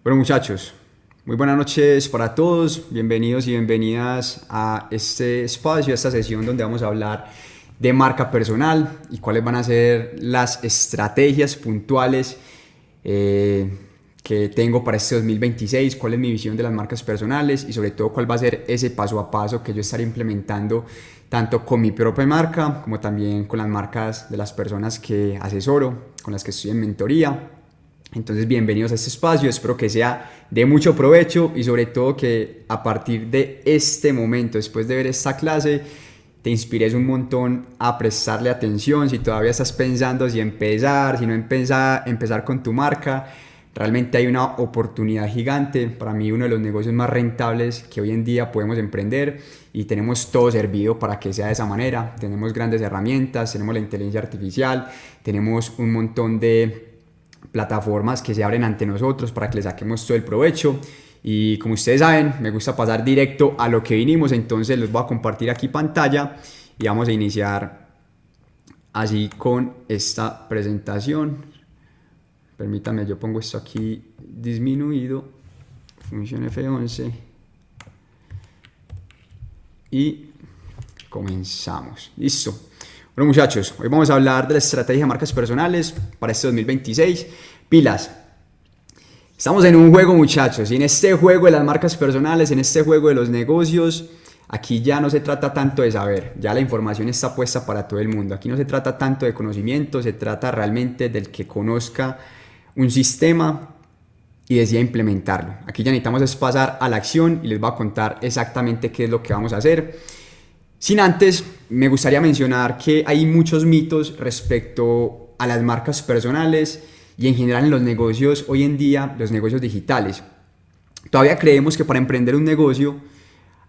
Bueno, muchachos, muy buenas noches para todos. Bienvenidos y bienvenidas a este espacio, a esta sesión donde vamos a hablar de marca personal y cuáles van a ser las estrategias puntuales que tengo para este 2026, cuál es mi visión de las marcas personales y sobre todo cuál va a ser ese paso a paso que yo estaré implementando tanto con mi propia marca como también con las marcas de las personas que asesoro, con las que estoy en mentoría. Entonces, bienvenidos a este espacio, espero que sea de mucho provecho y sobre todo que a partir de este momento, después de ver esta clase, te inspires un montón a prestarle atención. Si todavía estás pensando si empezar, si no empezar con tu marca, realmente hay una oportunidad gigante. Para mí, uno de los negocios más rentables que hoy en día podemos emprender y tenemos todo servido para que sea de esa manera. Tenemos grandes herramientas, tenemos la inteligencia artificial, tenemos un montón de plataformas que se abren ante nosotros para que le saquemos todo el provecho. Y como ustedes saben, me gusta pasar directo a lo que vinimos, entonces les voy a compartir aquí pantalla y vamos a iniciar así con esta presentación. Permítanme, yo pongo esto aquí disminuido, función F11 y comenzamos. Listo. Bueno, muchachos, hoy vamos a hablar de la estrategia de marcas personales para este 2026. Pilas. Estamos en un juego, muchachos, y en este juego de las marcas personales, en este juego de los negocios, aquí ya no se trata tanto de saber, ya la información está puesta para todo el mundo. Aquí no se trata tanto de conocimiento, se trata realmente del que conozca un sistema y decida implementarlo. Aquí ya necesitamos pasar a la acción y les voy a contar exactamente qué es lo que vamos a hacer. Sin antes, me gustaría mencionar que hay muchos mitos respecto a las marcas personales y en general en los negocios hoy en día, los negocios digitales. Todavía creemos que para emprender un negocio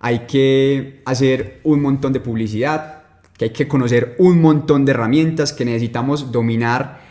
hay que hacer un montón de publicidad, que hay que conocer un montón de herramientas, que necesitamos dominar,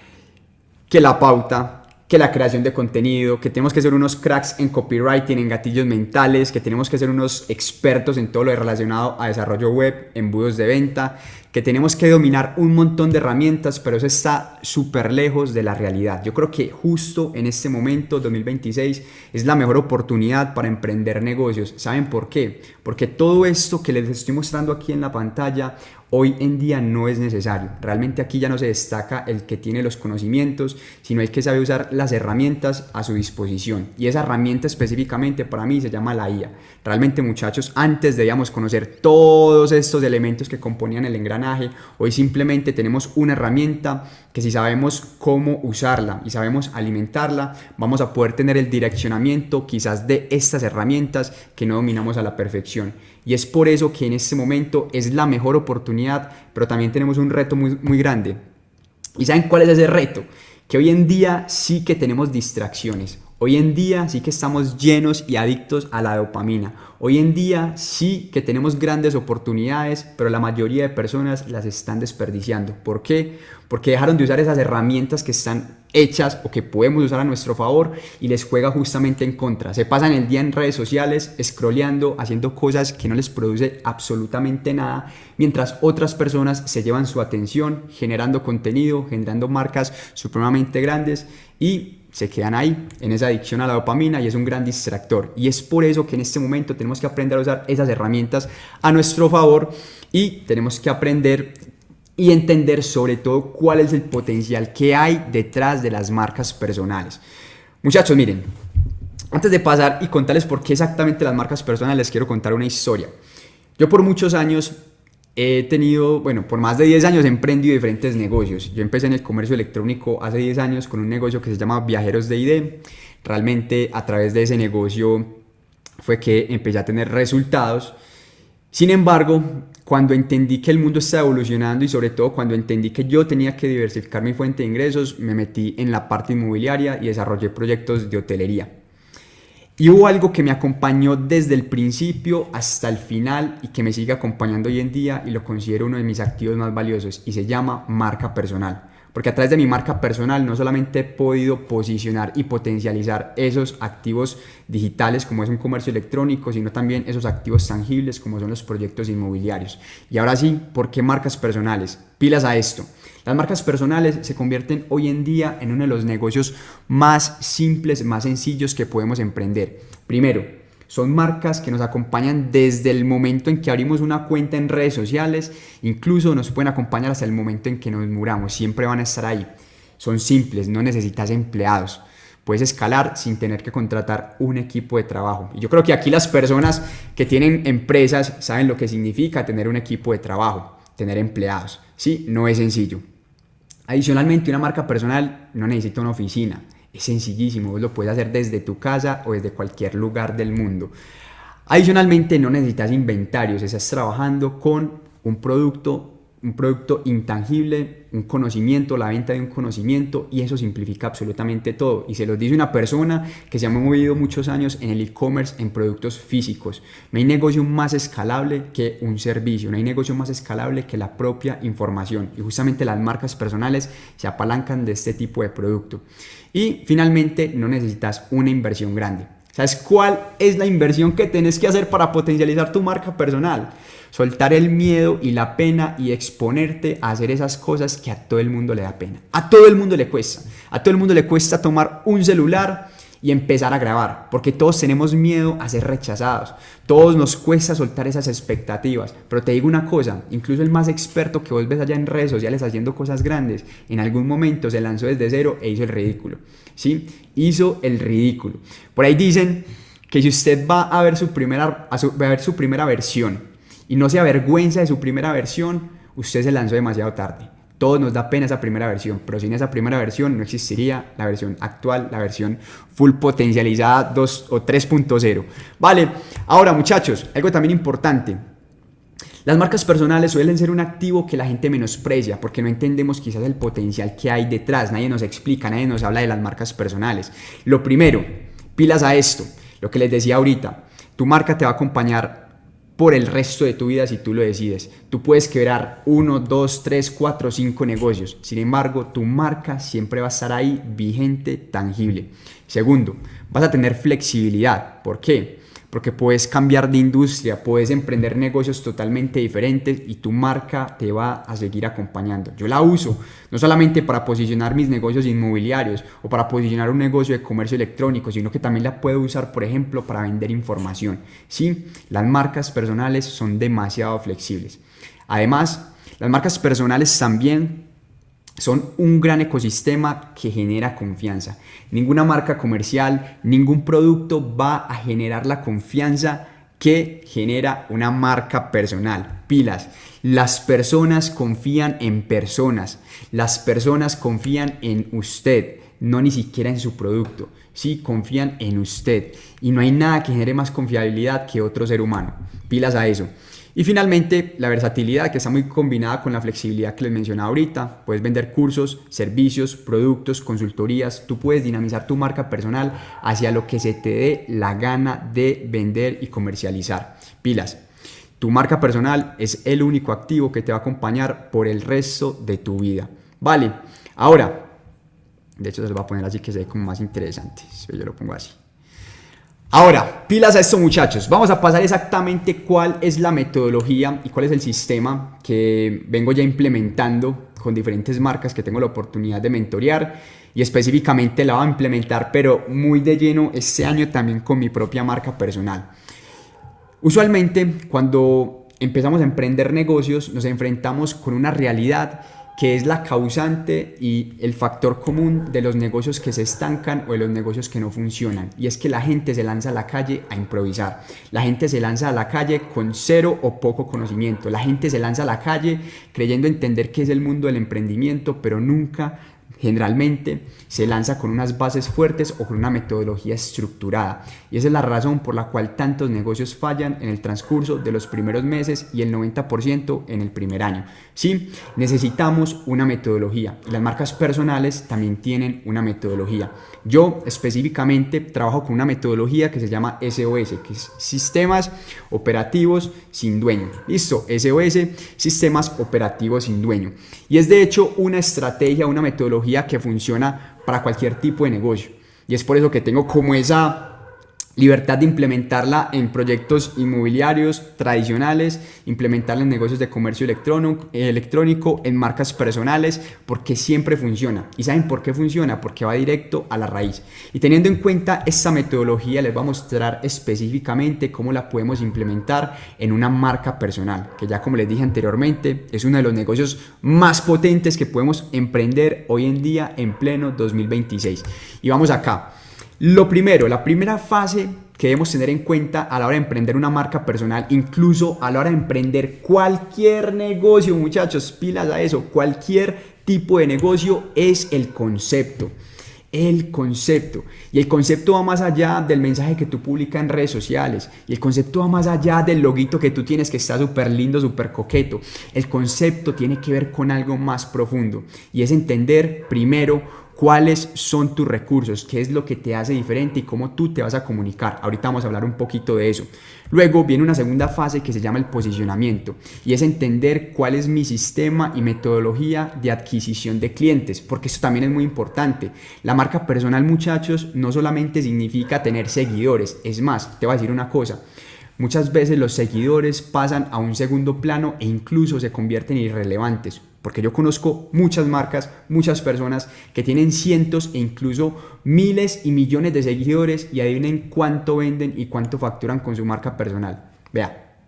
que la pauta, que la creación de contenido, que tenemos que ser unos cracks en copywriting, en gatillos mentales, que tenemos que ser unos expertos en todo lo relacionado a desarrollo web, embudos de venta, que tenemos que dominar un montón de herramientas, pero eso está súper lejos de la realidad. Yo creo que justo en este momento, 2026, es la mejor oportunidad para emprender negocios. ¿Saben por qué? Porque todo esto que les estoy mostrando aquí en la pantalla hoy en día no es necesario. Realmente aquí ya no se destaca el que tiene los conocimientos, sino el que sabe usar las herramientas a su disposición. Y esa herramienta específicamente para mí se llama la IA. Realmente, muchachos, antes debíamos conocer todos estos elementos que componían el engranaje. Hoy simplemente tenemos una herramienta que si sabemos cómo usarla y sabemos alimentarla, vamos a poder tener el direccionamiento quizás de estas herramientas que no dominamos a la perfección. Y es por eso que en este momento es la mejor oportunidad, pero también tenemos un reto muy grande. ¿Y saben cuál es ese reto? Que hoy en día sí que tenemos distracciones. Hoy en día sí que estamos llenos y adictos a la dopamina. Hoy en día sí que tenemos grandes oportunidades, pero la mayoría de personas las están desperdiciando. ¿Por qué? Porque dejaron de usar esas herramientas que están hechas o que podemos usar a nuestro favor y les juega justamente en contra. Se pasan el día en redes sociales, scrolleando, haciendo cosas que no les produce absolutamente nada, mientras otras personas se llevan su atención generando contenido, generando marcas supremamente grandes y se quedan ahí en esa adicción a la dopamina y es un gran distractor. Y es por eso que en este momento tenemos que aprender a usar esas herramientas a nuestro favor y tenemos que aprender y entender sobre todo cuál es el potencial que hay detrás de las marcas personales. Muchachos, miren, antes de pasar y contarles por qué exactamente las marcas personales, les quiero contar una historia. Yo por muchos años he tenido, bueno, por más de 10 años he emprendido diferentes negocios. Yo empecé en el comercio electrónico hace 10 años con un negocio que se llama Viajeros de ID. Realmente a través de ese negocio fue que empecé a tener resultados. Sin embargo, cuando entendí que el mundo estaba evolucionando y sobre todo cuando entendí que yo tenía que diversificar mi fuente de ingresos, me metí en la parte inmobiliaria y desarrollé proyectos de hotelería. Y hubo algo que me acompañó desde el principio hasta el final y que me sigue acompañando hoy en día y lo considero uno de mis activos más valiosos y se llama marca personal. Porque a través de mi marca personal no solamente he podido posicionar y potencializar esos activos digitales como es un comercio electrónico, sino también esos activos tangibles como son los proyectos inmobiliarios. Y ahora sí, ¿por qué marcas personales? Pilas a esto. Las marcas personales se convierten hoy en día en uno de los negocios más simples, más sencillos que podemos emprender. Primero, son marcas que nos acompañan desde el momento en que abrimos una cuenta en redes sociales, incluso nos pueden acompañar hasta el momento en que nos muramos, siempre van a estar ahí. Son simples, no necesitas empleados. Puedes escalar sin tener que contratar un equipo de trabajo. Y yo creo que aquí las personas que tienen empresas saben lo que significa tener un equipo de trabajo, tener empleados. Sí, no es sencillo. Adicionalmente, una marca personal no necesita una oficina. Es sencillísimo, vos lo puedes hacer desde tu casa o desde cualquier lugar del mundo. Adicionalmente, no necesitas inventarios, estás trabajando con un producto intangible, un conocimiento, la venta de un conocimiento, y eso simplifica absolutamente todo. Y se los dice una persona que se ha movido muchos años en el e-commerce, en productos físicos. No hay negocio más escalable que un servicio, no hay negocio más escalable que la propia información. Y justamente las marcas personales se apalancan de este tipo de producto. Y finalmente, no necesitas una inversión grande. ¿Sabes cuál es la inversión que tenés que hacer para potencializar tu marca personal? Soltar el miedo y la pena y exponerte a hacer esas cosas que a todo el mundo le da pena. A todo el mundo le cuesta. A todo el mundo le cuesta tomar un celular y empezar a grabar, porque todos tenemos miedo a ser rechazados. Todos nos cuesta soltar esas expectativas. Pero te digo una cosa, incluso el más experto que vos ves allá en redes sociales haciendo cosas grandes, en algún momento se lanzó desde cero e hizo el ridículo. ¿Sí? Hizo el ridículo. Por ahí dicen que si usted va a ver su primera versión y no se avergüenza de su primera versión, usted se lanzó demasiado tarde. Todos nos da pena esa primera versión, pero sin esa primera versión no existiría la versión actual, la versión full potencializada 2 o 3.0. Vale, ahora muchachos, algo también importante. Las marcas personales suelen ser un activo que la gente menosprecia porque no entendemos quizás el potencial que hay detrás. Nadie nos explica, nadie nos habla de las marcas personales. Lo primero, pilas a esto, lo que les decía ahorita, tu marca te va a acompañar por el resto de tu vida si tú lo decides. Tú puedes quebrar 1, 2, 3, 4, 5 negocios. Sin embargo, tu marca siempre va a estar ahí, vigente, tangible. Segundo, vas a tener flexibilidad. ¿Por qué? Porque puedes cambiar de industria, puedes emprender negocios totalmente diferentes y tu marca te va a seguir acompañando. Yo la uso no solamente para posicionar mis negocios inmobiliarios o para posicionar un negocio de comercio electrónico, sino que también la puedo usar, por ejemplo, para vender información. Sí, las marcas personales son demasiado flexibles. Además, las marcas personales también son un gran ecosistema que genera confianza. Ninguna marca comercial, ningún producto va a generar la confianza que genera una marca personal. Pilas. Las personas confían en personas. Las personas confían en usted, no ni siquiera en su producto. Sí, confían en usted. Y no hay nada que genere más confiabilidad que otro ser humano. Pilas a eso. Y finalmente, la versatilidad, que está muy combinada con la flexibilidad que les mencionaba ahorita. Puedes vender cursos, servicios, productos, consultorías. Tú puedes dinamizar tu marca personal hacia lo que se te dé la gana de vender y comercializar. Pilas. Tu marca personal es el único activo que te va a acompañar por el resto de tu vida. Vale. Ahora, de hecho se lo voy a poner así que se ve como más interesante. Yo lo pongo así. Ahora, pilas a esto muchachos, vamos a pasar exactamente cuál es la metodología y cuál es el sistema que vengo ya implementando con diferentes marcas que tengo la oportunidad de mentorear y específicamente la voy a implementar pero muy de lleno este año también con mi propia marca personal. Usualmente cuando empezamos a emprender negocios nos enfrentamos con una realidad que es la causante y el factor común de los negocios que se estancan o de los negocios que no funcionan. Y es que la gente se lanza a la calle a improvisar. La gente se lanza a la calle con cero o poco conocimiento. La gente se lanza a la calle creyendo entender qué es el mundo del emprendimiento, pero nunca, generalmente, se lanza con unas bases fuertes o con una metodología estructurada. Y esa es la razón por la cual tantos negocios fallan en el transcurso de los primeros meses y el 90% en el primer año. Sí, necesitamos una metodología. Y las marcas personales también tienen una metodología. Yo específicamente trabajo con una metodología que se llama SOS, que es Sistemas Operativos Sin Dueño. Listo, SOS, Sistemas Operativos Sin Dueño. Y es de hecho una estrategia, una metodología que funciona para cualquier tipo de negocio. Y es por eso que tengo como esa libertad de implementarla en proyectos inmobiliarios tradicionales, implementarla en negocios de comercio electrónico, en marcas personales, porque siempre funciona. ¿Y saben por qué funciona? Porque va directo a la raíz. Y teniendo en cuenta esta metodología, les voy a mostrar específicamente cómo la podemos implementar en una marca personal, que ya como les dije anteriormente, es uno de los negocios más potentes que podemos emprender hoy en día en pleno 2026. Y vamos acá. Lo primero, la primera fase que debemos tener en cuenta a la hora de emprender una marca personal, incluso a la hora de emprender cualquier negocio, muchachos, pilas a eso, cualquier tipo de negocio, es el concepto. El concepto. Y el concepto va más allá del mensaje que tú publicas en redes sociales. Y el concepto va más allá del loguito que tú tienes que está súper lindo, súper coqueto. El concepto tiene que ver con algo más profundo. Y es entender primero cuáles son tus recursos, qué es lo que te hace diferente y cómo tú te vas a comunicar. Ahorita vamos a hablar un poquito de eso. Luego viene una segunda fase que se llama el posicionamiento y es entender cuál es mi sistema y metodología de adquisición de clientes, porque esto también es muy importante. La marca personal, muchachos, no solamente significa tener seguidores, es más, te voy a decir una cosa. Muchas veces los seguidores pasan a un segundo plano e incluso se convierten en irrelevantes. Porque yo conozco muchas marcas, muchas personas que tienen cientos e incluso miles y millones de seguidores y adivinen cuánto venden y cuánto facturan con su marca personal. Vea,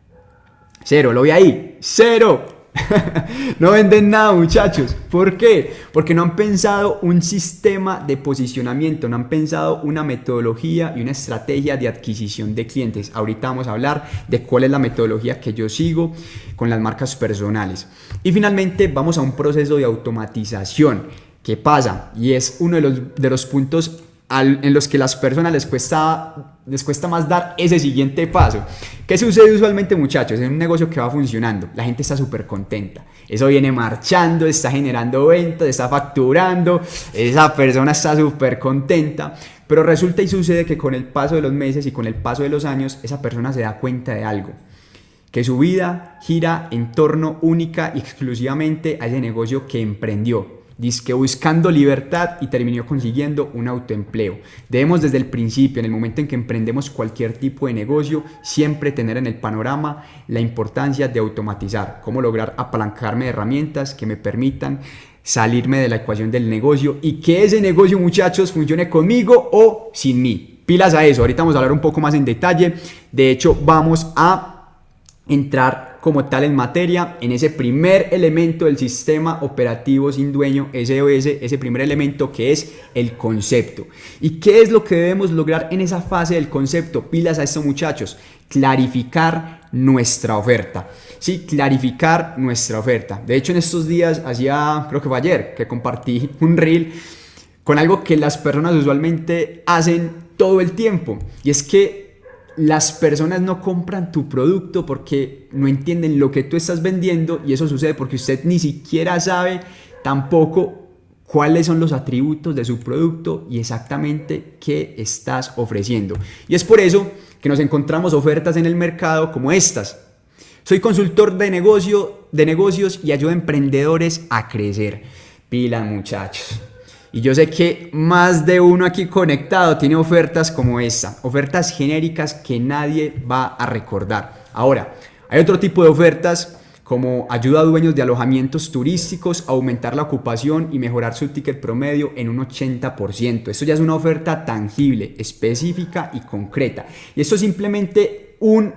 cero, lo vi ahí, cero. No venden nada, muchachos. ¿Por qué? Porque no han pensado un sistema de posicionamiento, no han pensado una metodología y una estrategia de adquisición de clientes. Ahorita vamos a hablar de cuál es la metodología que yo sigo con las marcas personales. Y finalmente vamos a un proceso de automatización. ¿Qué pasa? Y es uno de los puntos en los que las personas les cuesta más dar ese siguiente paso. ¿Qué sucede usualmente, muchachos? En un negocio que va funcionando, la gente está súper contenta, eso viene marchando, está generando ventas, está facturando, esa persona está súper contenta, pero resulta y sucede que con el paso de los meses y con el paso de los años, esa persona se da cuenta de algo, que su vida gira en torno única y exclusivamente a ese negocio que emprendió. Dizque buscando libertad y terminó consiguiendo un autoempleo. Debemos desde el principio, en el momento en que emprendemos cualquier tipo de negocio, siempre tener en el panorama la importancia de automatizar, cómo lograr apalancarme de herramientas que me permitan salirme de la ecuación del negocio y que ese negocio, muchachos, funcione conmigo o sin mí. Pilas a eso, ahorita vamos a hablar un poco más en detalle. De hecho, vamos a entrar como tal en materia, en ese primer elemento del sistema operativo sin dueño, SOS, ese primer elemento que es el concepto. ¿Y qué es lo que debemos lograr en esa fase del concepto? Pilas a esto, muchachos, clarificar nuestra oferta. Sí, clarificar nuestra oferta. De hecho, en estos días, creo que fue ayer, que compartí un reel con algo que las personas usualmente hacen todo el tiempo, y es que las personas no compran tu producto porque no entienden lo que tú estás vendiendo, y eso sucede porque usted ni siquiera sabe tampoco cuáles son los atributos de su producto y exactamente qué estás ofreciendo. Y es por eso que nos encontramos ofertas en el mercado como estas. Soy consultor de negocios y ayudo a emprendedores a crecer. Pila, muchachos. Y yo sé que más de uno aquí conectado tiene ofertas como esta, ofertas genéricas que nadie va a recordar. Ahora, hay otro tipo de ofertas como ayuda a dueños de alojamientos turísticos a aumentar la ocupación y mejorar su ticket promedio en un 80%. Esto ya es una oferta tangible, específica y concreta. Y esto es simplemente un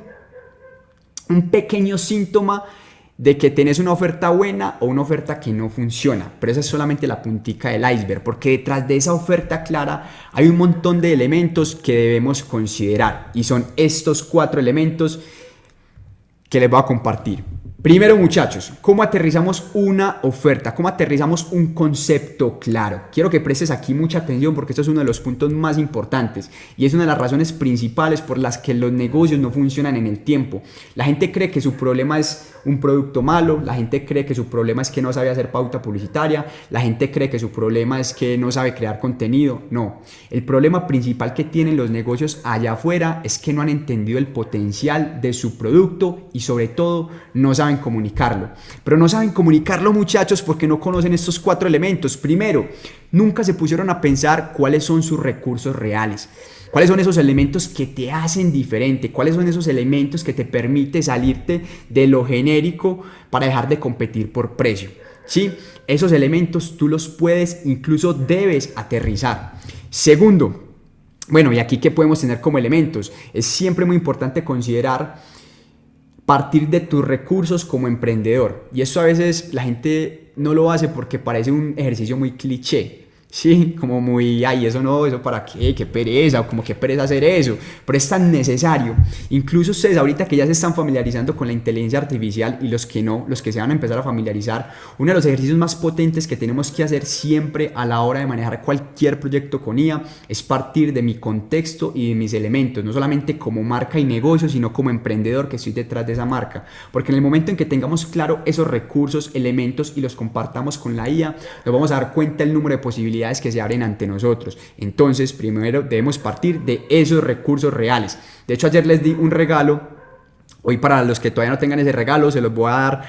pequeño síntoma de que tenés una oferta buena o una oferta que no funciona, pero esa es solamente la puntica del iceberg, porque detrás de esa oferta clara hay un montón de elementos que debemos considerar y son estos 4 elementos que les voy a compartir. Primero, muchachos, ¿cómo aterrizamos una oferta? ¿Cómo aterrizamos un concepto claro? Quiero que prestes aquí mucha atención porque esto es uno de los puntos más importantes y es una de las razones principales por las que los negocios no funcionan en el tiempo. La gente cree que su problema es un producto malo, la gente cree que su problema es que no sabe hacer pauta publicitaria, la gente cree que su problema es que no sabe crear contenido. No, el problema principal que tienen los negocios allá afuera es que no han entendido el potencial de su producto y sobre todo no saben comunicarlo. Pero no saben comunicarlo, muchachos, porque no conocen estos 4 elementos. Primero, nunca se pusieron a pensar cuáles son sus recursos reales. ¿Cuáles son esos elementos que te hacen diferente? ¿Cuáles son esos elementos que te permiten salirte de lo genérico para dejar de competir por precio? ¿Sí? Esos elementos tú los puedes, incluso debes aterrizar. Segundo, bueno, y aquí ¿qué podemos tener como elementos? Es siempre muy importante considerar partir de tus recursos como emprendedor. Y eso a veces la gente no lo hace porque parece un ejercicio muy cliché. Sí, como muy, ay, eso no, eso para qué pereza, o como qué pereza hacer eso, pero es tan necesario. Incluso ustedes ahorita que ya se están familiarizando con la inteligencia artificial y los que no, los que se van a empezar a familiarizar, uno de los ejercicios más potentes que tenemos que hacer siempre a la hora de manejar cualquier proyecto con IA es partir de mi contexto y de mis elementos, no solamente como marca y negocio, sino como emprendedor que estoy detrás de esa marca, porque en el momento en que tengamos claro esos recursos, elementos y los compartamos con la IA, nos vamos a dar cuenta del número de posibilidades que se abren ante nosotros. Entonces, primero debemos partir de esos recursos reales. De hecho, ayer les di un regalo. Hoy, para los que todavía no tengan ese regalo, se los voy a dar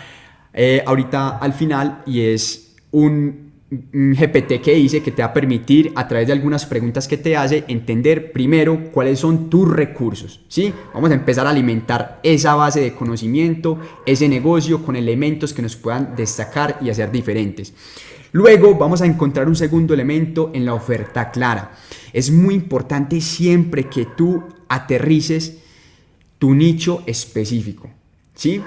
ahorita al final, y es un GPT que hice que te va a permitir, a través de algunas preguntas que te hace, entender primero cuáles son tus recursos, ¿sí? Vamos a empezar a alimentar esa base de conocimiento, ese negocio con elementos que nos puedan destacar y hacer diferentes. Luego vamos a encontrar un segundo elemento en la oferta clara. Es muy importante siempre que tú aterrices tu nicho específico, ¿sí?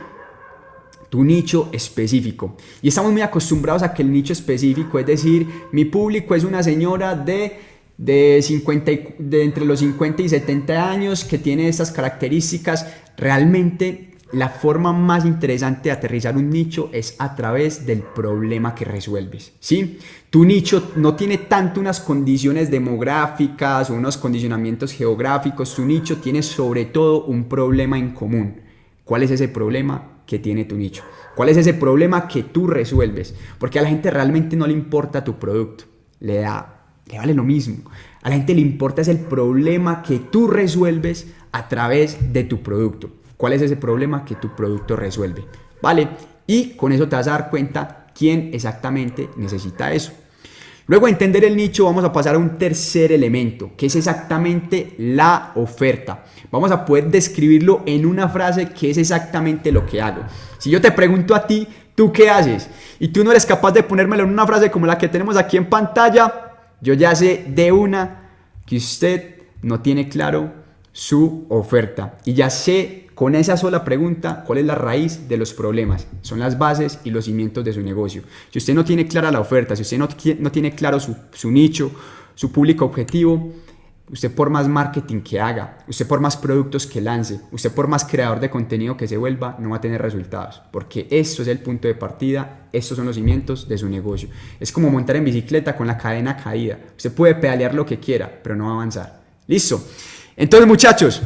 Tu nicho específico. Y estamos muy acostumbrados a que el nicho específico, es decir, mi público es una señora de entre los 50 y 70 años que tiene estas características. Realmente la forma más interesante de aterrizar un nicho es a través del problema que resuelves, ¿sí? Tu nicho no tiene tanto unas condiciones demográficas o unos condicionamientos geográficos. Tu nicho tiene sobre todo un problema en común. ¿Cuál es ese problema que tiene tu nicho? ¿Cuál es ese problema que tú resuelves? Porque a la gente realmente no le importa tu producto, le vale lo mismo. A la gente le importa es el problema que tú resuelves a través de tu producto. ¿Cuál es ese problema que tu producto resuelve? ¿Vale? Y con eso te vas a dar cuenta quién exactamente necesita eso. Luego de entender el nicho, vamos a pasar a un tercer elemento, que es exactamente la oferta. Vamos a poder describirlo en una frase, que es exactamente lo que hago. Si yo te pregunto a ti, ¿tú qué haces? Y tú no eres capaz de ponérmelo en una frase como la que tenemos aquí en pantalla, yo ya sé de una que usted no tiene claro su oferta. Y ya sé con esa sola pregunta cuál es la raíz de los problemas. Son las bases y los cimientos de su negocio. Si usted no tiene clara la oferta, si usted no tiene claro su nicho, su público objetivo, usted por más marketing que haga, usted por más productos que lance, usted por más creador de contenido que se vuelva, no va a tener resultados. Porque esto es el punto de partida, estos son los cimientos de su negocio. Es como montar en bicicleta con la cadena caída. Usted puede pedalear lo que quiera, pero no va a avanzar. ¿Listo? Entonces, muchachos,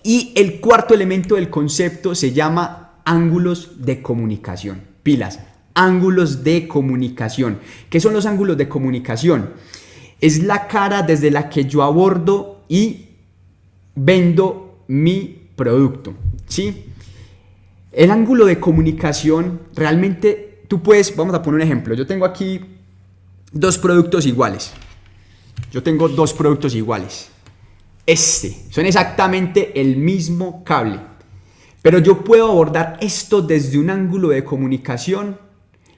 y el cuarto elemento del concepto se llama ángulos de comunicación. Pilas, ángulos de comunicación. ¿Qué son los ángulos de comunicación? Es la cara desde la que yo abordo y vendo mi producto, ¿sí? El ángulo de comunicación, realmente tú puedes, vamos a poner un ejemplo. Yo tengo aquí dos productos iguales. Son exactamente el mismo cable, pero yo puedo abordar esto desde un ángulo de comunicación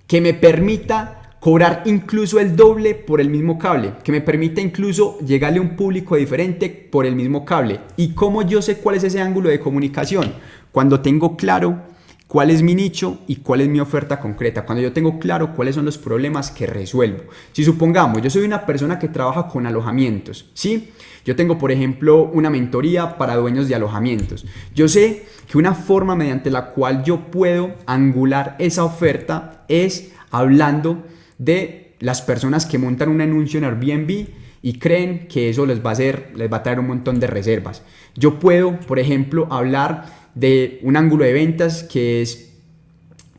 que me permita cobrar incluso el doble por el mismo cable, que me permita incluso llegarle a un público diferente por el mismo cable. ¿Y cómo yo sé cuál es ese ángulo de comunicación? Cuando tengo claro cuál es mi nicho y cuál es mi oferta concreta, cuando yo tengo claro cuáles son los problemas que resuelvo. Si supongamos, yo soy una persona que trabaja con alojamientos, ¿sí? Yo tengo, por ejemplo, una mentoría para dueños de alojamientos. Yo sé que una forma mediante la cual yo puedo angular esa oferta es hablando de las personas que montan un anuncio en Airbnb y creen que eso les va a traer un montón de reservas. Yo puedo, por ejemplo, hablar de un ángulo de ventas que es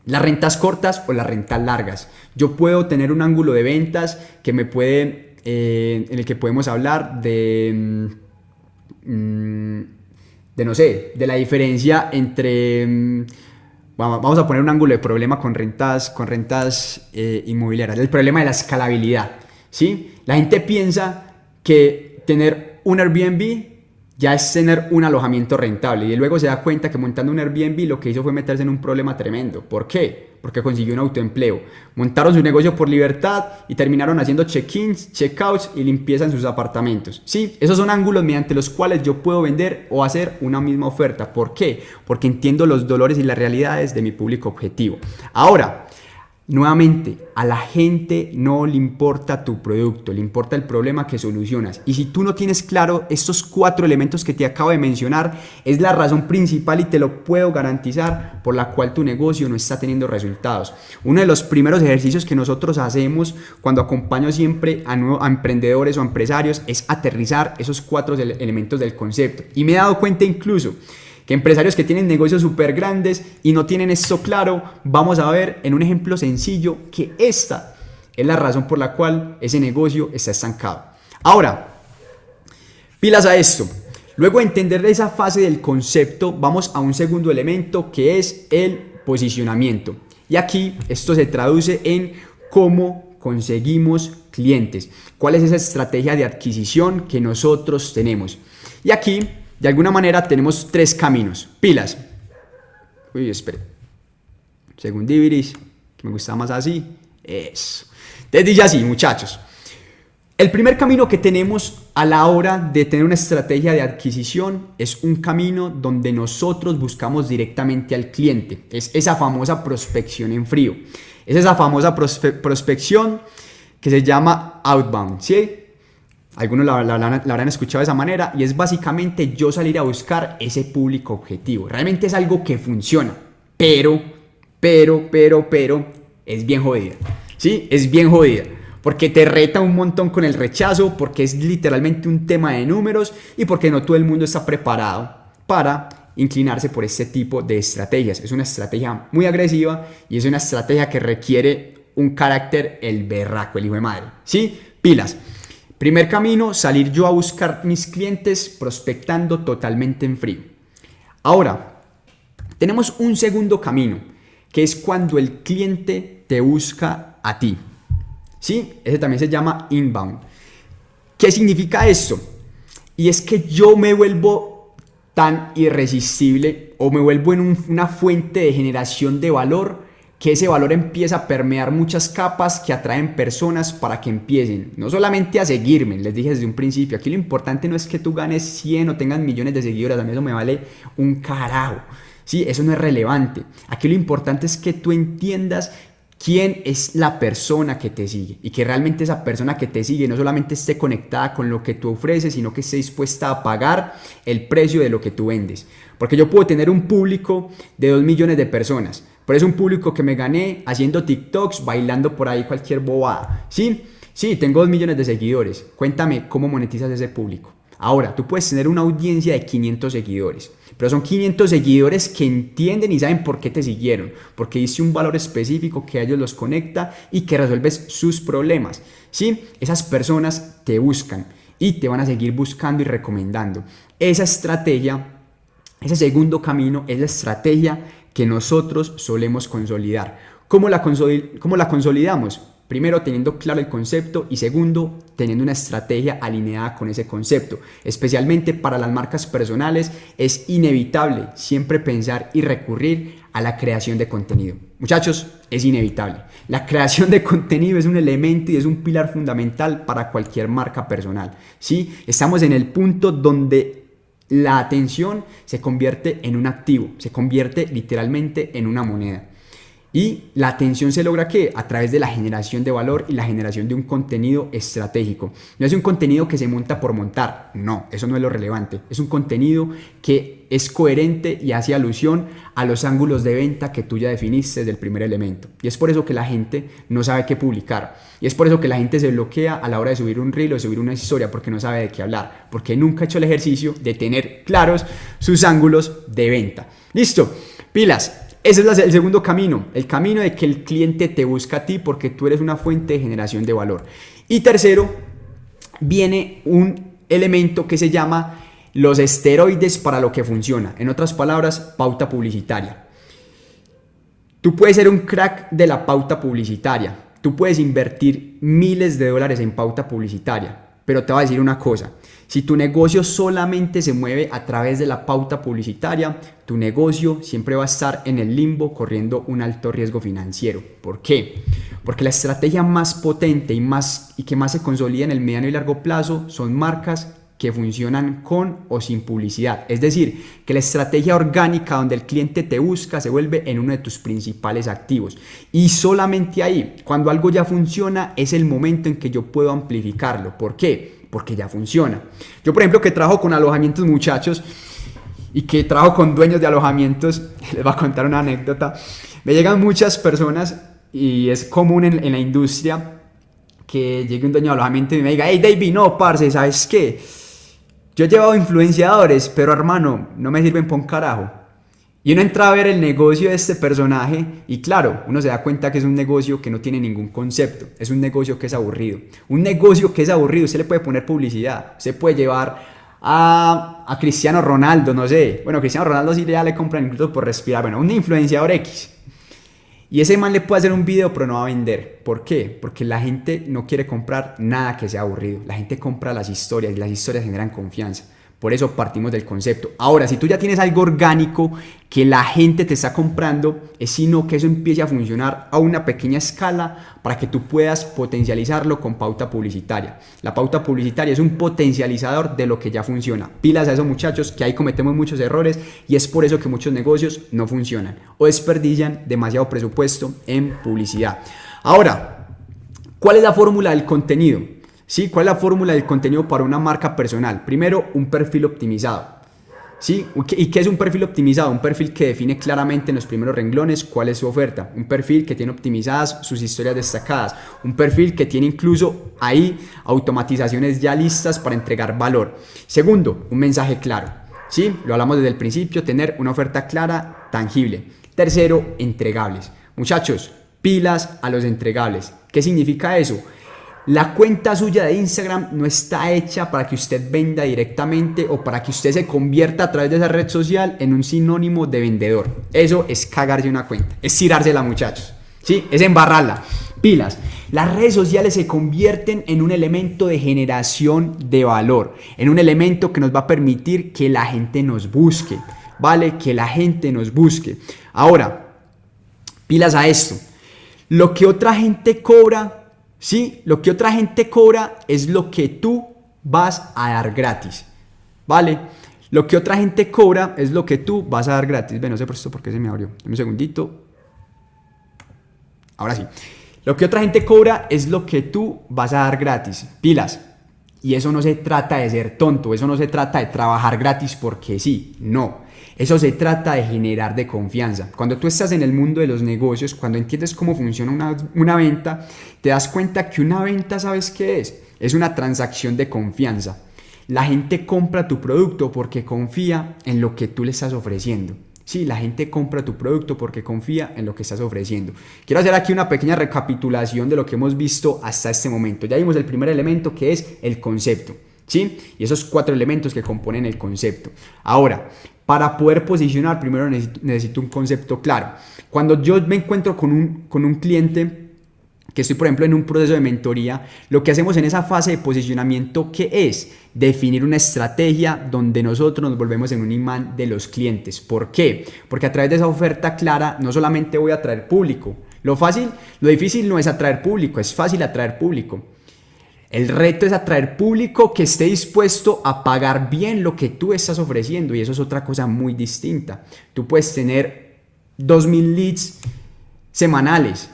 las rentas cortas o las rentas largas. Yo puedo tener un ángulo de ventas que me puede, en el que podemos hablar de no sé, de la diferencia entre, vamos a poner un ángulo de problema con rentas inmobiliarias, el problema de la escalabilidad, ¿sí? La gente piensa que tener un Airbnb ya es tener un alojamiento rentable, y luego se da cuenta que montando un Airbnb lo que hizo fue meterse en un problema tremendo. ¿Por qué? Porque consiguió un autoempleo. Montaron su negocio por libertad y terminaron haciendo check-ins, check-outs y limpieza en sus apartamentos. Sí, esos son ángulos mediante los cuales yo puedo vender o hacer una misma oferta. ¿Por qué? Porque entiendo los dolores y las realidades de mi público objetivo. Ahora, nuevamente, a la gente no le importa tu producto, le importa el problema que solucionas. Y si tú no tienes claro estos 4 elementos que te acabo de mencionar, es la razón principal, y te lo puedo garantizar, por la cual tu negocio no está teniendo resultados. Uno de los primeros ejercicios que nosotros hacemos cuando acompaño siempre a emprendedores o empresarios es aterrizar esos 4 elementos del concepto. Y me he dado cuenta incluso que empresarios que tienen negocios súper grandes y no tienen esto claro, vamos a ver en un ejemplo sencillo que esta es la razón por la cual ese negocio está estancado. Ahora, pilas a esto. Luego de entender esa fase del concepto, vamos a un segundo elemento que es el posicionamiento. Y aquí esto se traduce en cómo conseguimos clientes. ¿Cuál es esa estrategia de adquisición que nosotros tenemos? Y aquí, de alguna manera, tenemos 3 caminos. Pilas. Uy, espere. Segundiviris, que me gusta más así. Eso. Entonces dice así, muchachos. El primer camino que tenemos a la hora de tener una estrategia de adquisición es un camino donde nosotros buscamos directamente al cliente. Es esa famosa prospección en frío. Es esa famosa prospección que se llama outbound, ¿sí? Algunos la habrán escuchado de esa manera, y es básicamente yo salir a buscar ese público objetivo. Realmente es algo que funciona, pero es bien jodida, ¿sí? Es bien jodida, porque te reta un montón con el rechazo, porque es literalmente un tema de números y porque no todo el mundo está preparado para inclinarse por este tipo de estrategias. Es una estrategia muy agresiva y es una estrategia que requiere un carácter el berraco, el hijo de madre, ¿sí? Pilas. Primer camino, salir yo a buscar mis clientes prospectando totalmente en frío. Ahora, tenemos un segundo camino, que es cuando el cliente te busca a ti. ¿Sí? Ese también se llama inbound. ¿Qué significa esto? Y es que yo me vuelvo tan irresistible o me vuelvo en una fuente de generación de valor, que ese valor empieza a permear muchas capas que atraen personas para que empiecen no solamente a seguirme. Les dije desde un principio, aquí lo importante no es que tú ganes 100 o tengas millones de seguidores, a mí eso me vale un carajo, ¿sí? Eso no es relevante. Aquí lo importante es que tú entiendas quién es la persona que te sigue, y que realmente esa persona que te sigue no solamente esté conectada con lo que tú ofreces, sino que esté dispuesta a pagar el precio de lo que tú vendes. Porque yo puedo tener un público de 2 millones de personas, pero es un público que me gané haciendo TikToks, bailando por ahí cualquier bobada. ¿Sí? Sí, tengo 2 millones de seguidores. Cuéntame cómo monetizas ese público. Ahora, tú puedes tener una audiencia de 500 seguidores, pero son 500 seguidores que entienden y saben por qué te siguieron, porque diste un valor específico que a ellos los conecta y que resuelves sus problemas. ¿Sí? Esas personas te buscan y te van a seguir buscando y recomendando. Esa estrategia, ese segundo camino, es la estrategia que nosotros solemos consolidar. ¿Cómo la consolidamos? Primero, teniendo claro el concepto, y segundo, teniendo una estrategia alineada con ese concepto. Especialmente para las marcas personales, es inevitable siempre pensar y recurrir a la creación de contenido. Muchachos, es inevitable. La creación de contenido es un elemento y es un pilar fundamental para cualquier marca personal. ¿Sí? Estamos en el punto donde la atención se convierte en un activo, se convierte literalmente en una moneda. Y la atención se logra ¿qué? A través de la generación de valor y la generación de un contenido estratégico. No es un contenido que se monta por montar, no, eso no es lo relevante. Es un contenido que es coherente y hace alusión a los ángulos de venta que tú ya definiste desde el primer elemento. Y es por eso que la gente no sabe qué publicar. Y es por eso que la gente se bloquea a la hora de subir un reel o de subir una historia, porque no sabe de qué hablar, porque nunca ha hecho el ejercicio de tener claros sus ángulos de venta. ¿Listo? Pilas. Ese es el segundo camino, el camino de que el cliente te busca a ti porque tú eres una fuente de generación de valor. Y tercero, viene un elemento que se llama los esteroides para lo que funciona. En otras palabras, pauta publicitaria. Tú puedes ser un crack de la pauta publicitaria. Tú puedes invertir miles de dólares en pauta publicitaria, Pero te voy a decir una cosa. Si tu negocio solamente se mueve a través de la pauta publicitaria, tu negocio siempre va a estar en el limbo corriendo un alto riesgo financiero. ¿Por qué? Porque la estrategia más potente y que más se consolida en el mediano y largo plazo son marcas que funcionan con o sin publicidad. Es decir, que la estrategia orgánica donde el cliente te busca se vuelve en uno de tus principales activos. Y solamente ahí, cuando algo ya funciona, es el momento en que yo puedo amplificarlo. ¿Por qué? Porque ya funciona. Yo, por ejemplo, que trabajo con alojamientos, muchachos, y que trabajo con dueños de alojamientos, les voy a contar una anécdota. Me llegan muchas personas y es común en la industria que llegue un dueño de alojamiento y me diga: hey David, no, parce, ¿sabes qué? Yo he llevado influenciadores, pero hermano, no me sirven por un carajo. Y uno entra a ver el negocio de este personaje y claro, uno se da cuenta que es un negocio que no tiene ningún concepto. Es un negocio que es aburrido. Un negocio que es aburrido, usted le puede poner publicidad. Usted puede llevar a Cristiano Ronaldo, no sé. Bueno, Cristiano Ronaldo sí ya le compran incluso por respirar. Bueno, un influenciador X. Y ese man le puede hacer un video, pero no va a vender. ¿Por qué? Porque la gente no quiere comprar nada que sea aburrido. La gente compra las historias y las historias generan confianza. Por eso partimos del concepto. Ahora, si tú ya tienes algo orgánico que la gente te está comprando, es sino que eso empiece a funcionar a una pequeña escala para que tú puedas potencializarlo con pauta publicitaria. La pauta publicitaria es un potencializador de lo que ya funciona. Pilas a eso, muchachos, que ahí cometemos muchos errores y es por eso que muchos negocios no funcionan o desperdician demasiado presupuesto en publicidad. Ahora, ¿cuál es la fórmula del contenido? ¿Sí? ¿Cuál es la fórmula del contenido para una marca personal? Primero, un perfil optimizado. ¿Sí? ¿Y qué es un perfil optimizado? Un perfil que define claramente en los primeros renglones cuál es su oferta. Un perfil que tiene optimizadas sus historias destacadas. Un perfil que tiene incluso ahí automatizaciones ya listas para entregar valor. Segundo, un mensaje claro. ¿Sí? Lo hablamos desde el principio, tener una oferta clara, tangible. Tercero, entregables. Muchachos, pilas a los entregables. ¿Qué significa eso? La cuenta suya de Instagram no está hecha para que usted venda directamente o para que usted se convierta a través de esa red social en un sinónimo de vendedor. Eso es cagarse una cuenta, es tirársela, muchachos. ¿Sí? Es embarrarla. Pilas. Las redes sociales se convierten en un elemento de generación de valor, en un elemento que nos va a permitir que la gente nos busque, ¿vale? Que la gente nos busque. Ahora, pilas a esto. Lo que otra gente cobra, ¿sí? Lo que otra gente cobra es lo que tú vas a dar gratis, ¿vale? Lo que otra gente cobra es lo que tú vas a dar gratis. Ven, no sé por esto porque se me abrió. Dame un segundito. Ahora sí. Lo que otra gente cobra es lo que tú vas a dar gratis. Pilas. Y eso no se trata de ser tonto. Eso no se trata de trabajar gratis porque sí. No. Eso se trata de generar de confianza. Cuando tú estás en el mundo de los negocios, cuando entiendes cómo funciona una venta, te das cuenta que una venta, ¿sabes qué es? Es una transacción de confianza. La gente compra tu producto porque confía en lo que tú le estás ofreciendo. Sí, la gente compra tu producto porque confía en lo que estás ofreciendo. Quiero hacer aquí una pequeña recapitulación de lo que hemos visto hasta este momento. Ya vimos el primer elemento, que es el concepto, ¿sí? Y esos 4 elementos que componen el concepto. Ahora, para poder posicionar, primero necesito un concepto claro. Cuando yo me encuentro con un cliente, que estoy, por ejemplo, en un proceso de mentoría, lo que hacemos en esa fase de posicionamiento, ¿qué es? Definir una estrategia donde nosotros nos volvemos en un imán de los clientes. ¿Por qué? Porque a través de esa oferta clara no solamente voy a atraer público. Lo difícil no es atraer público, es fácil atraer público. El reto es atraer público que esté dispuesto a pagar bien lo que tú estás ofreciendo, y eso es otra cosa muy distinta. Tú puedes tener 2.000 leads semanales,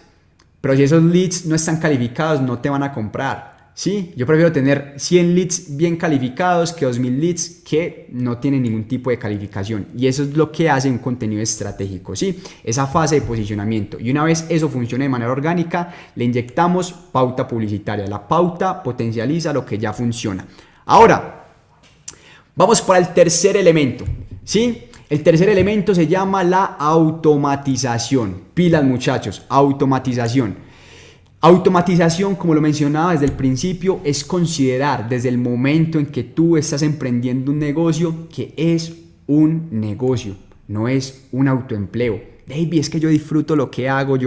pero si esos leads no están calificados, no te van a comprar, ¿sí? Yo prefiero tener 100 leads bien calificados que 2.000 leads que no tienen ningún tipo de calificación. Y eso es lo que hace un contenido estratégico, ¿sí? Esa fase de posicionamiento. Y una vez eso funcione de manera orgánica, le inyectamos pauta publicitaria. La pauta potencializa lo que ya funciona. Ahora, vamos para el tercer elemento, ¿sí? El tercer elemento se llama la automatización. Pilas, muchachos, automatización. Automatización, como lo mencionaba desde el principio, es considerar desde el momento en que tú estás emprendiendo un negocio que es un negocio, no es un autoempleo. Baby, es que yo disfruto lo que hago,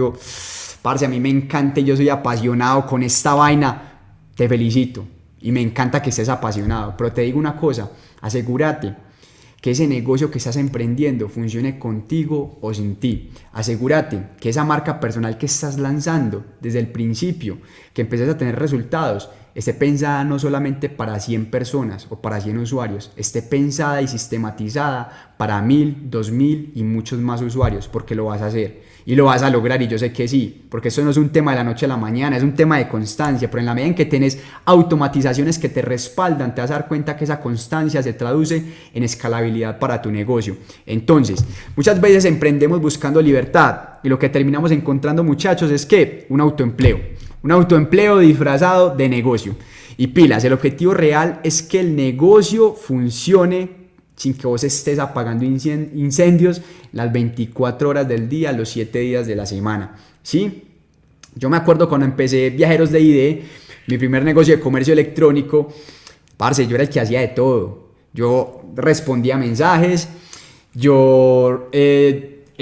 parce, a mí me encanta, yo soy apasionado con esta vaina. Te felicito. y me encanta que estés apasionado, pero te digo una cosa, asegúrate que ese negocio que estás emprendiendo funcione contigo o sin ti. Asegúrate que esa marca personal que estás lanzando desde el principio, que empieces a tener resultados, esté pensada no solamente para 100 personas o para 100 usuarios, esté pensada y sistematizada para 1000, 2000 y muchos más usuarios, porque lo vas a hacer y lo vas a lograr, y yo sé que sí, porque esto no es un tema de la noche a la mañana, es un tema de constancia, pero en la medida en que tenés automatizaciones que te respaldan, te vas a dar cuenta que esa constancia se traduce en escalabilidad para tu negocio. Entonces, muchas veces emprendemos buscando libertad y lo que terminamos encontrando, muchachos, es que un autoempleo disfrazado de negocio. Y pilas, el objetivo real es que el negocio funcione sin que vos estés apagando incendios las 24 horas del día, los 7 días de la semana, ¿sí? Yo me acuerdo cuando empecé Viajeros de ID, mi primer negocio de comercio electrónico, parce, yo era el que hacía de todo. Yo respondía mensajes, yo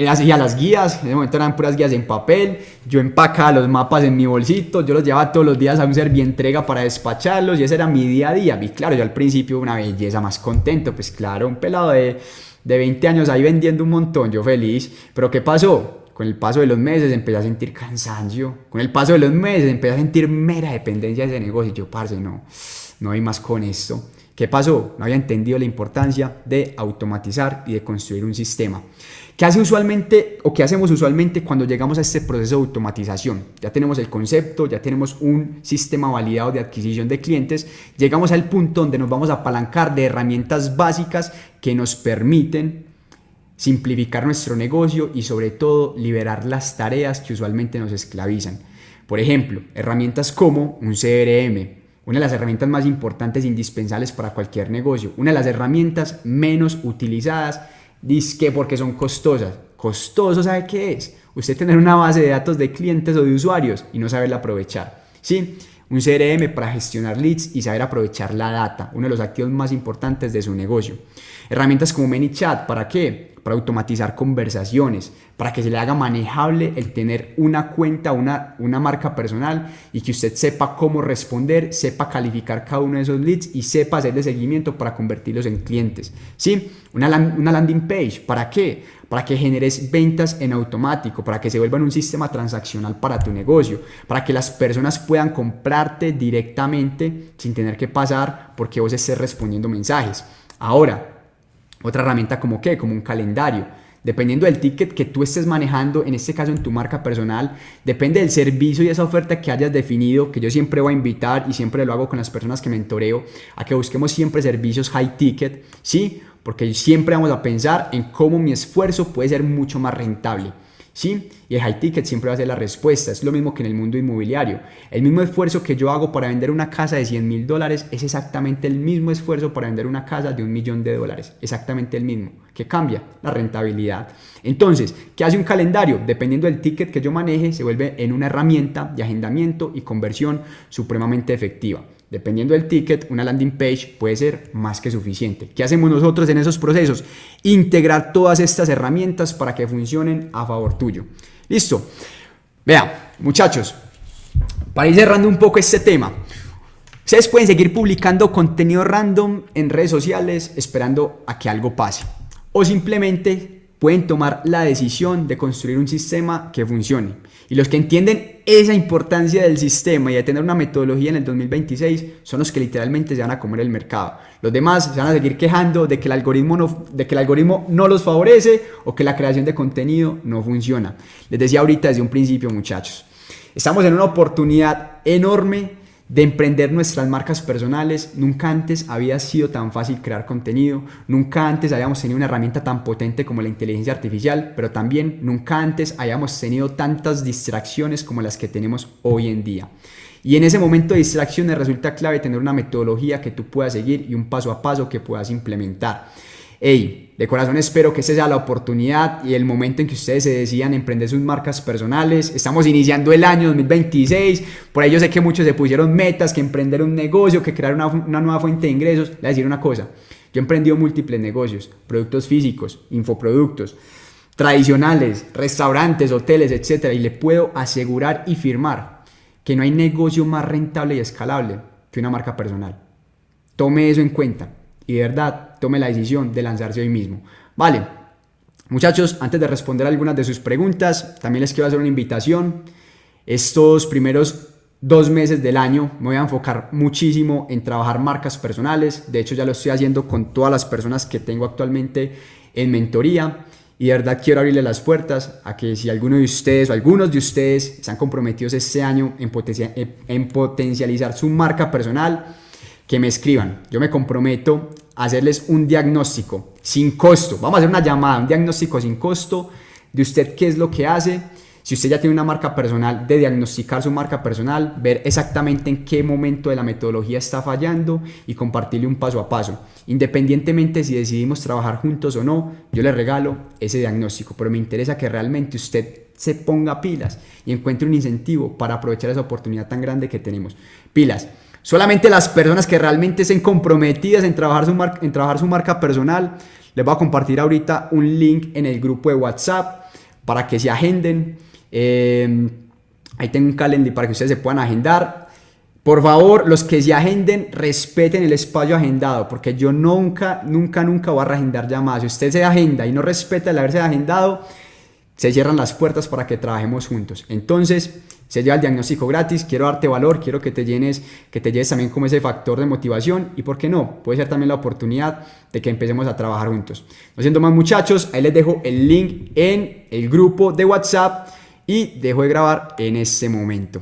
hacía las guías, en ese momento eran puras guías en papel, yo empacaba los mapas en mi bolsito, yo los llevaba todos los días a un servientrega para despacharlos y ese era mi día a día. Y claro, yo al principio una belleza, más contento, pues claro, un pelado de 20 años ahí vendiendo un montón, yo feliz. Pero ¿qué pasó? Con el paso de los meses empecé a sentir cansancio, con el paso de los meses empecé a sentir mera dependencia de ese negocio y yo, parce, no hay más con esto. ¿Qué pasó? No había entendido la importancia de automatizar y de construir un sistema. ¿Qué hacemos usualmente cuando llegamos a este proceso de automatización? Ya tenemos el concepto, ya tenemos un sistema validado de adquisición de clientes, llegamos al punto donde nos vamos a apalancar de herramientas básicas que nos permiten simplificar nuestro negocio y sobre todo liberar las tareas que usualmente nos esclavizan. Por ejemplo, herramientas como un CRM, una de las herramientas más importantes e indispensables para cualquier negocio, una de las herramientas menos utilizadas, dizque porque son costosas. Costoso, ¿sabe qué es? Usted tener una base de datos de clientes o de usuarios y no saberla aprovechar, ¿sí? Un CRM para gestionar leads y saber aprovechar la data, uno de los activos más importantes de su negocio. Herramientas como ManyChat, ¿para qué? Para automatizar conversaciones, para que se le haga manejable el tener una cuenta, una marca personal y que usted sepa cómo responder, sepa calificar cada uno de esos leads y sepa hacerle seguimiento para convertirlos en clientes, ¿sí? Una landing page, ¿para qué? Para que generes ventas en automático, para que se vuelvan un sistema transaccional para tu negocio, para que las personas puedan comprarte directamente sin tener que pasar porque vos estés respondiendo mensajes. Ahora, otra herramienta como ¿qué? Como un calendario. Dependiendo del ticket que tú estés manejando, en este caso en tu marca personal, depende del servicio y esa oferta que hayas definido, que yo siempre voy a invitar y siempre lo hago con las personas que mentoreo, a que busquemos siempre servicios high ticket, ¿sí? Porque siempre vamos a pensar en cómo mi esfuerzo puede ser mucho más rentable, ¿sí? Y el high ticket siempre va a ser la respuesta. Es lo mismo que en el mundo inmobiliario. El mismo esfuerzo que yo hago para vender una casa de $100,000 es exactamente el mismo esfuerzo para vender una casa de $1,000,000. Exactamente el mismo. ¿Qué cambia? La rentabilidad. Entonces, ¿qué hace un calendario? Dependiendo del ticket que yo maneje, se vuelve en una herramienta de agendamiento y conversión supremamente efectiva. Dependiendo del ticket, una landing page puede ser más que suficiente. ¿Qué hacemos nosotros en esos procesos? Integrar todas estas herramientas para que funcionen a favor tuyo. ¿Listo? Vean, muchachos, para ir cerrando un poco este tema, ustedes pueden seguir publicando contenido random en redes sociales esperando a que algo pase. O simplemente pueden tomar la decisión de construir un sistema que funcione. Y los que entienden esa importancia del sistema y de tener una metodología en el 2026 son los que literalmente se van a comer el mercado. Los demás se van a seguir quejando de que el algoritmo no los favorece o que la creación de contenido no funciona. Les decía ahorita desde un principio, muchachos, estamos en una oportunidad enorme de emprender nuestras marcas personales. Nunca antes había sido tan fácil crear contenido, nunca antes habíamos tenido una herramienta tan potente como la inteligencia artificial, pero también nunca antes habíamos tenido tantas distracciones como las que tenemos hoy en día. Y en ese momento de distracciones resulta clave tener una metodología que tú puedas seguir y un paso a paso que puedas implementar. Hey, de corazón espero que esa sea la oportunidad y el momento en que ustedes se decidan emprender sus marcas personales. Estamos iniciando el año 2026, por ahí yo sé que muchos se pusieron metas, que emprender un negocio, que crear una nueva fuente de ingresos. Les voy a decir una cosa, yo he emprendido múltiples negocios, productos físicos, infoproductos, tradicionales, restaurantes, hoteles, etc. Y le puedo asegurar y firmar que no hay negocio más rentable y escalable que una marca personal. Tome eso en cuenta y de verdad tome la decisión de lanzarse hoy mismo. Vale, muchachos, antes de responder algunas de sus preguntas, también les quiero hacer una invitación. Estos primeros 2 meses del año me voy a enfocar muchísimo en trabajar marcas personales. De hecho, ya lo estoy haciendo con todas las personas que tengo actualmente en mentoría. Y de verdad quiero abrirle las puertas a que si alguno de ustedes o algunos de ustedes están comprometidos este año en potencializar su marca personal, que me escriban. Yo me comprometo a hacerles un diagnóstico sin costo. Vamos a hacer una llamada, un diagnóstico sin costo de usted qué es lo que hace. Si usted ya tiene una marca personal, de diagnosticar su marca personal, ver exactamente en qué momento de la metodología está fallando y compartirle un paso a paso. Independientemente si decidimos trabajar juntos o no, yo le regalo ese diagnóstico, pero me interesa que realmente usted se ponga pilas y encuentre un incentivo para aprovechar esa oportunidad tan grande que tenemos. Pilas. Solamente las personas que realmente estén comprometidas en trabajar su marca personal, les voy a compartir ahorita un link en el grupo de WhatsApp para que se agenden. Ahí tengo un calendario para que ustedes se puedan agendar. Por favor, los que se agenden, respeten el espacio agendado, porque yo nunca voy a reagendar llamadas. Si usted se agenda y no respeta el haberse agendado, se cierran las puertas para que trabajemos juntos. Entonces, se lleva el diagnóstico gratis. Quiero darte valor, quiero que te lleves también como ese factor de motivación. Y por qué no, puede ser también la oportunidad de que empecemos a trabajar juntos. No siendo más, muchachos, ahí les dejo el link en el grupo de WhatsApp. Y dejo de grabar en este momento.